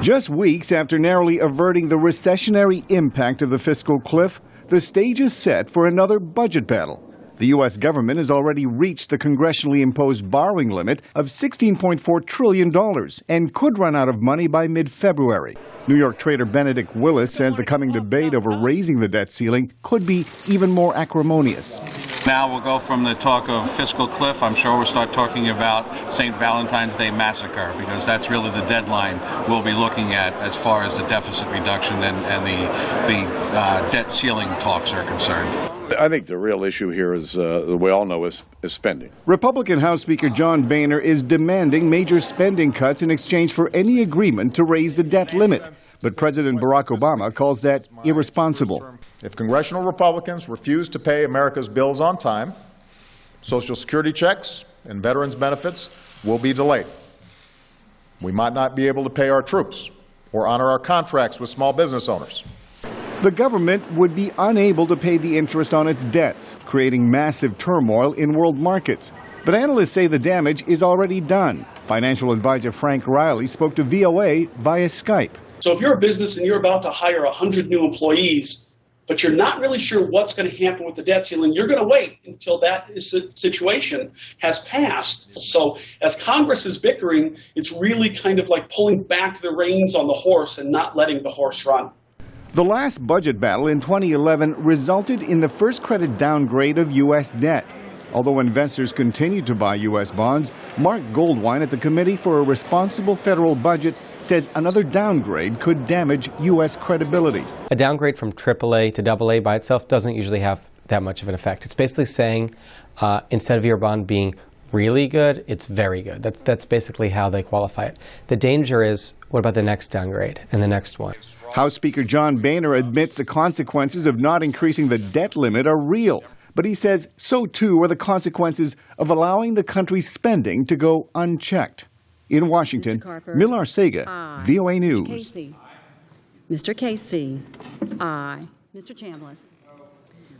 Just weeks after narrowly averting the recessionary impact of the fiscal cliff, the stage is set for another budget battle. The U.S. government has already reached the congressionally imposed borrowing limit of $16.4 trillion and could run out of money by mid-February. New York trader Benedict Willis says the coming debate over raising the debt ceiling could be even more acrimonious. Now we'll go from the talk of fiscal cliff, I'm sure we'll start talking about St. Valentine's Day massacre, because that's really the deadline we'll be looking at as far as the deficit reduction and the debt ceiling talks are concerned. I think the real issue here is, we all know, is spending. Republican House Speaker John Boehner is demanding major spending cuts in exchange for any agreement to raise the debt limit. But President Barack Obama calls that irresponsible. If congressional Republicans refuse to pay America's bills on time, Social Security checks and veterans benefits will be delayed. We might not be able to pay our troops or honor our contracts with small business owners. The government would be unable to pay the interest on its debts, creating massive turmoil in world markets. But analysts say the damage is already done. Financial advisor Frank Riley spoke to VOA via Skype. So if you're a business and you're about to hire 100 new employees, but you're not really sure what's going to happen with the debt ceiling, you're going to wait until that situation has passed. So as Congress is bickering, it's really kind of like pulling back the reins on the horse and not letting the horse run. The last budget battle in 2011 resulted in the first credit downgrade of U.S. debt. Although investors continued to buy U.S. bonds, Mark Goldwine at the Committee for a Responsible Federal Budget says another downgrade could damage U.S. credibility. A downgrade from AAA to AA by itself doesn't usually have that much of an effect. It's basically saying instead of your bond being really good, it's very good. That's basically how they qualify it. The danger is, what about the next downgrade and the next one? House Speaker John Boehner admits the consequences of not increasing the debt limit are real. But he says so too are the consequences of allowing the country's spending to go unchecked. In Washington, Miller Arcega, VOA News. Mr. Casey. Aye. Mr. Chambliss.